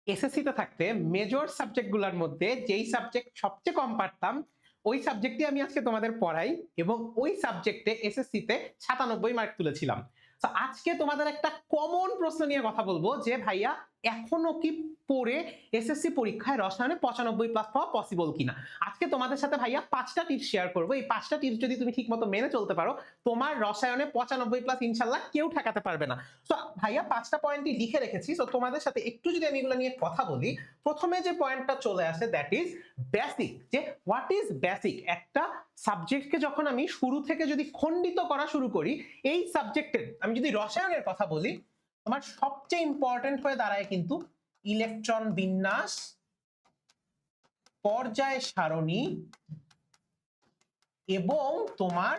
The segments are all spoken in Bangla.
এসএসসি তে থাকতে মেজর সাবজেক্টগুলোর মধ্যে যেই সাবজেক্ট সবচেয়ে কম পারতাম ওই সাবজেক্টই আমি আজকে তোমাদের পড়াই এবং ওই সাবজেক্টে এসএসসি তে 97 মার্ক তুলেছিলাম। তো আজকে তোমাদের একটা কমন প্রশ্ন নিয়ে কথা বলবো যে ভাইয়া এখনো কি পড়ে এসএসসি পরীক্ষায় রসায়নে 95 প্লাস পাওয়া পসিবল কিনা। আজকে তোমাদের সাথে ভাইয়া 5টা টিপস শেয়ার করবো। এই 5টা টিপস যদি তুমি ঠিকমতো মেনে চলতে পারো তোমার রসায়নে 95 প্লাস ইনশাল্লাহ কেউ ঠেকাতে পারবে না। তো ভাইয়া 5টা পয়েন্টই লিখে রেখেছি। তো তোমাদের সাথে একটু যদি আমি এগুলো নিয়ে কথা বলি, প্রথমে যে পয়েন্টটা চলে আসে দ্যাট ইজ বেসিক। যে হোয়াট ইজ বেসিক? একটা সাবজেক্টকে যখন আমি শুরু থেকে যদি খণ্ডিত করা শুরু করি, এই সাবজেক্টের আমি যদি রসায়নের কথা বলি, তোমার সবচেয়ে ইম্পর্টেন্ট হয়ে দাঁড়ায় কিন্তু ইলেকট্রন বিন্যাস, পর্যায় সারণী এবং তোমার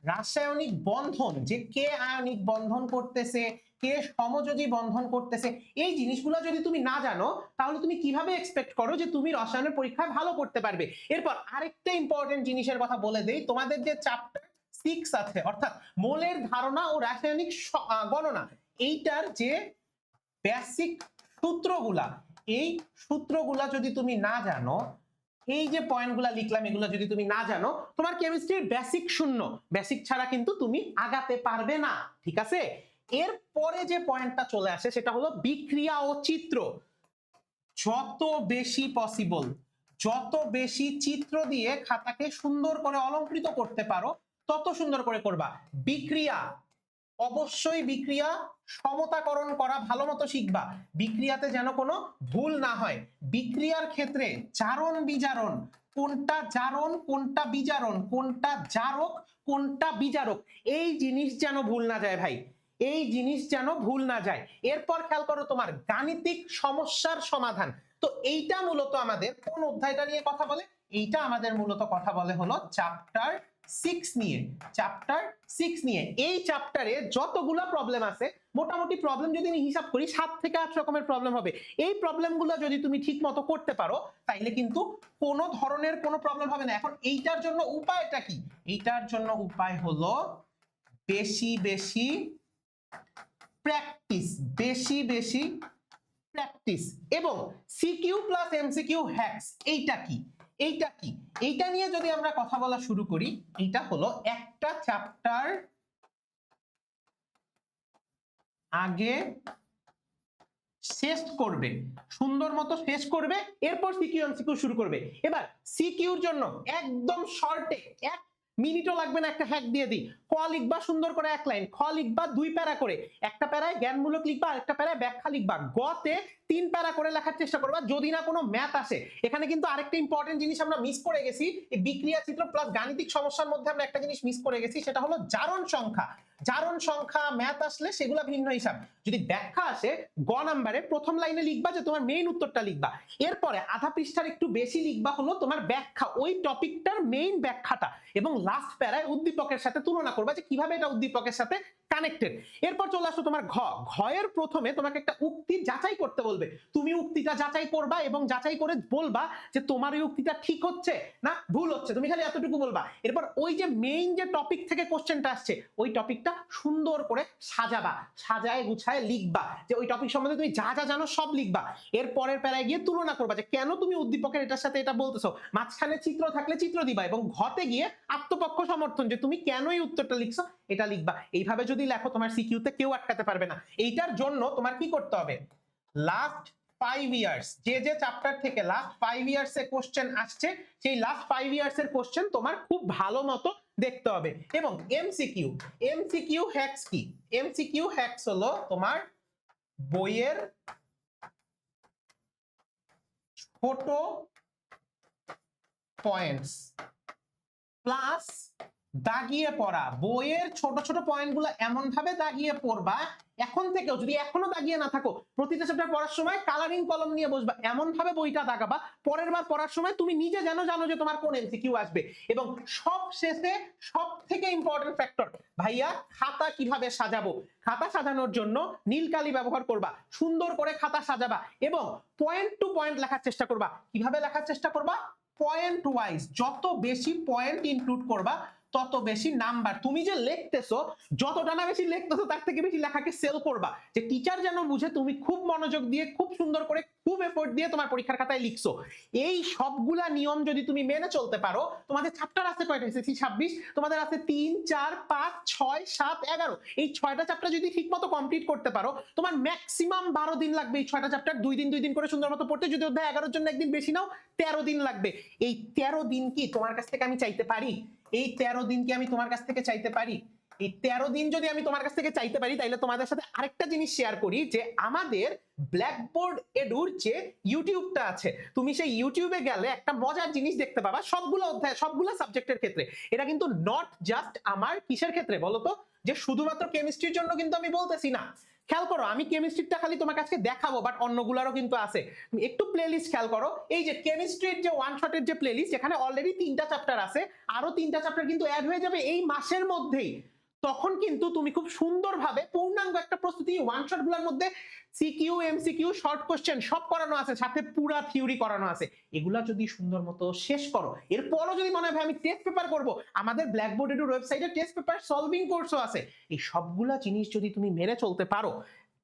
রাসায়নিক বন্ধন, যে কে আয়নিক বন্ধন করতেছে, কে সমযোজী বন্ধন করতেছে। এই জিনিসগুলো যদি তুমি না জানো তাহলে তুমি কিভাবে এক্সপেক্ট করো যে তুমি রসায়নের পরীক্ষায় ভালো করতে পারবে। এরপর আরেকটা ইম্পর্টেন্ট জিনিসের কথা বলে দেই, তোমাদের যে চ্যাপ্টার 6 আছে অর্থাৎ মোলের ধারণা ও রাসায়নিক গণনা, এইটার যে বেসিক সূত্রগুলা, এই সূত্রগুলা যদি তুমি না জানো, এই যে পয়েন্টগুলা লিখলাম এগুলো যদি তুমি না জানো, তোমার কেমিস্ট্রির বেসিক শূন্য। বেসিক ছাড়া কিন্তু তুমি আগাতে পারবে না, ঠিক আছে? এরপরে যে পয়েন্টটা চলে আসে সেটা হলো বিক্রিয়া ও চিত্র। যত বেশি পসিবল, যত বেশি চিত্র দিয়ে খাতাকে সুন্দর করে অলংকৃত করতে পারো তত সুন্দর করে করবা। বিক্রিয়া, অবশ্যই বিক্রিয়া সমতাকরণ করা ভালো মতো শিখবা, বিক্রিয়াতে যেন কোনো ভুল না হয়। বিক্রিয়ার ক্ষেত্রে জারণ বিজারণ, কোনটা জারণ কোনটা বিজারণ, কোনটা জারক কোনটা বিজারক, এই জিনিস যেন ভুল না যায় ভাই, এই জিনিস যেন ভুল না যায়। এরপর খেয়াল করো তোমার গাণিতিক সমস্যার সমাধান। তো এইটা মূলত আমাদের কোন অধ্যায়টা নিয়ে কথা বলে? এইটা আমাদের মূলত কথা বলে হলো চ্যাপ্টার 6 নিয়ে। চ্যাপ্টার 6 নিয়ে এই চ্যাপ্টারে যতগুলো প্রবলেম আছে, মোটামুটি প্রবলেম যদি আমি হিসাব করি 7 থেকে 8 রকমের প্রবলেম হবে। এই প্রবলেমগুলো যদি তুমি ঠিক মতো করতে পারো তাইলে কিন্তু কোনো ধরনের কোনো প্রবলেম হবে না। এখন এইটার জন্য উপায়টা কি? এইটার জন্য উপায় হলো বেশি বেশি প্র্যাকটিস, বেশি বেশি প্র্যাকটিস এবং সিকিউ প্লাস এমসিকিউ হ্যাকস। এইটা কি? এইটা কি? এইটা নিয়ে যদি আমরা কথা বলা শুরু করি, এইটা হলো একটা চ্যাপ্টার আগে শেষ করবে, সুন্দর মতো শেষ করবে, এরপর সিকিউ এমসিকিউ শুরু করবে। এবার সিকিউর জন্য একদম শর্টে 1 মিনিটও লাগবে না, একটা হ্যাক দিয়ে দিই। ক লিখবা সুন্দর করে 1 লাইন, খ লিখবা 2 প্যারা করে, একটা প্যারায় জ্ঞানমূলক লিখবা, আরেকটা প্যারায় ব্যাখ্যা লিখবা, গতে 3 প্যারা করে লেখার চেষ্টা করবা যদি না কোনো ম্যাথ আসে। এখানে কিন্তু আরেকটা ইম্পর্টেন্ট জিনিস আমরা মিস করে গেছি, এই বিক্রিয়া চিত্র প্লাস গাণিতিক সমস্যার মধ্যে আমরা একটা জিনিস মিস করে গেছি, সেটা হলো জারণ সংখ্যা। জারণ সংখ্যা ম্যাথ আসলে সেগুলা ভিন্ন হিসাব। যদি ব্যাখ্যা আসে গ নাম্বারে প্রথম লাইনে লিখবা যে তোমার মেইন উত্তরটা লিখবা, এরপরে আধা পৃষ্ঠার একটু বেশি লিখবা হলো তোমার ব্যাখ্যা, ওই টপিকটার মেইন ব্যাখ্যাটা, এবং লাস্ট প্যারায় উদ্দীপকের সাথে তুলনা করবা যে কিভাবে এটা উদ্দীপকের সাথে কানেক্টেড। এরপর চলে আসো তোমার ঘ। ঘয়ের প্রথমে তোমাকে একটা উক্তি যাচাই করতে বলবে, তুমি উক্তিটা যাচাই করবা এবং যাচাই করে বলবা যে তোমার ওই উক্তিটা ঠিক হচ্ছে না ভুল হচ্ছে, তুমি খালি এতটুকু বলবা। এরপর ওই যে মেইন যে টপিক থেকে কোশ্চেনটা আসছে ওই টপিকটা সুন্দর করে সাজাবা, সাজায় গুছায় লিখবা, যে ওই টপিক সম্বন্ধে তুমি যা যা জানো সব লিখবা। এর পরের প্যারায় গিয়ে তুলনা করবা যে কেন তুমি উদ্দীপকের এটার সাথে এটা বলতেছো, মাঝখানে চিত্র থাকলে চিত্র দিবা, এবং ঘতে গিয়ে আত্মপক্ষ সমর্থন, যে তুমি কেন এই উত্তরটা লিখছো এটা লিখবা। এইভাবে যদি লেখো তোমার সিকিউতে কেউ আটকাতে পারবে না। এইটার জন্য তোমার কি করতে হবে? লাস্ট 5 ইয়ার্স, যে যে চ্যাপ্টার থেকে লাস্ট 5 ইয়ার্স এর কোশ্চেন আসছে সেই লাস্ট 5 ইয়ার্স এর কোশ্চেন তোমার খুব ভালো মতো দেখতে হবে। এবং এমসিকিউ, এমসিকিউ হ্যাকস কি? এমসিকিউ হ্যাকস হলো তোমার বইয়ের ছোট পয়েন্টস প্লাস দাগিয়ে পড়া। বইয়ের ছোট ছোট পয়েন্টগুলো এমন ভাবে দাগিয়ে পড়বা, এখন থেকেও যদি এখনো দাগিয়ে না থাকো প্রতিটা চ্যাপ্টার পড়ার সময় কালারিং কলম নিয়ে বসবা, এমন ভাবে বইটা দাগাবা পরের বার পড়ার সময় তুমি নিজে জানো যে তোমার কোন এমসিকিউ আসবে। এবং সব শেষে সব থেকে ইম্পর্টেন্ট ফ্যাক্টর ভাইয়া, খাতা কিভাবে সাজাবো। খাতা সাজানোর জন্য নীল কালি ব্যবহার করবা, সুন্দর করে খাতা সাজাবা এবং পয়েন্ট টু পয়েন্ট লেখার চেষ্টা করবা। কিভাবে লেখার চেষ্টা করবা? পয়েন্ট ওয়াইজ, যত বেশি পয়েন্ট ইনক্লুড করবা তত বেশি নাম্বার। তুমি যে লিখতেছো, যতটা না বেশি লিখতেছো তার থেকে বেশি লেখাকে সেল করবা, যে টিচার যেন বুঝে তুমি খুব মনোযোগ দিয়ে, খুব সুন্দর করে, খুব এফোর্ট দিয়ে তোমার পরীক্ষার খাতায় লিখছো। এই সবগুলা নিয়ম যদি তুমি মেনে চলতে পারো, তোমাদের চ্যাপ্টার আছে কয়টা? এসএসসি 26, তোমাদের আছে 3, 4, 5, 6, 7, 11। এই 6টা চ্যাপ্টার যদি ঠিকমতো কমপ্লিট করতে পারো, তোমার ম্যাক্সিমাম 12 দিন লাগবে এই 6টা চ্যাপ্টার 2 দিন করে সুন্দর মতো পড়তে। যদি অধ্যায় 11 জন্য একদিন বেশি নাও, 13 দিন লাগবে। এই 13 দিন কি তোমার কাছ থেকে আমি চাইতে পারি? এই 13 দিন কি আমি তোমার কাছ থেকে চাইতে পারি? এই 13 দিন যদি আমি তোমার কাছ থেকে চাইতে পারি, তাহলে তোমাদের সাথে আরেকটা জিনিস শেয়ার করি, যে আমাদের ব্ল্যাকবোর্ড এডুর যে ইউটিউবটা আছে, তুমি সেই ইউটিউবে গেলে একটা মজার জিনিস দেখতে পাবা সবগুলো অধ্যায়, সবগুলো সাবজেক্টের ক্ষেত্রে। এটা কিন্তু নট জাস্ট আমার কিসের ক্ষেত্রে বলতো, যে শুধুমাত্র কেমিস্ট্রির জন্য কিন্তু আমি বলতেছি না। খেয়াল করো, আমি কেমিস্ট্রিটা খালি তোমার কাছে দেখাবো, বাট অন্যগুলোরও কিন্তু আছে। তুমি একটু প্লেলিস্ট খেয়াল করো, এই যে কেমিস্ট্রির যে ওয়ান শটের যে প্লেলিস্ট, এখানে অলরেডি 3টা চ্যাপ্টার আছে, আরো 3টা চ্যাপ্টার কিন্তু অ্যাড হয়ে যাবে এই মাসের মধ্যেই। তখন কিন্তু তুমি খুব সুন্দরভাবে পূর্ণাঙ্গ একটা প্রস্তুতি, ওয়ান শট গুলোর মধ্যে সিকিউ, এমসিকিউ, শর্ট কোশ্চেন সব করানো আছে, সাথে পুরা থিওরি করানো আছে। এগুলা যদি সুন্দর মতো শেষ করো, এরপরও যদি মনে হয় আমি টেস্ট পেপার করব, আমাদের ব্ল্যাকবোর্ড এডুর ওয়েবসাইটে টেস্ট পেপার সলভিং কোর্সও আছে। এই সবগুলা জিনিস যদি তুমি মেনে চলতে পারো,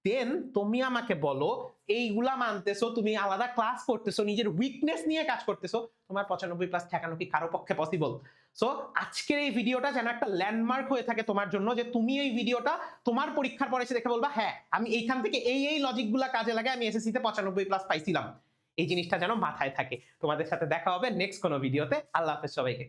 দেন তুমি আমাকে বলো এইগুলা মানতেছো, তুমি আলাদা ক্লাস করতেছো, নিজের উইকনেস নিয়ে কাজ করতেছো, তোমার 95+ ঠেকানো কি কারো পক্ষে পসিবল? সো আজকের এই ভিডিওটা যেন একটা ল্যান্ডমার্ক হয়ে থাকে তোমার জন্য, যে তুমি এই ভিডিওটা তোমার পরীক্ষার পরে এসে দেখে বলবা, হ্যাঁ আমি এইখান থেকে এই লজিকগুলা কাজে লাগে আমি এসএসসি তে 95+ পাইছিলাম। এই জিনিসটা যেন মাথায় থাকে। তোমাদের সাথে দেখা হবে নেক্সট কোনো ভিডিওতে। আল্লাহ হাফেজ সবাইকে।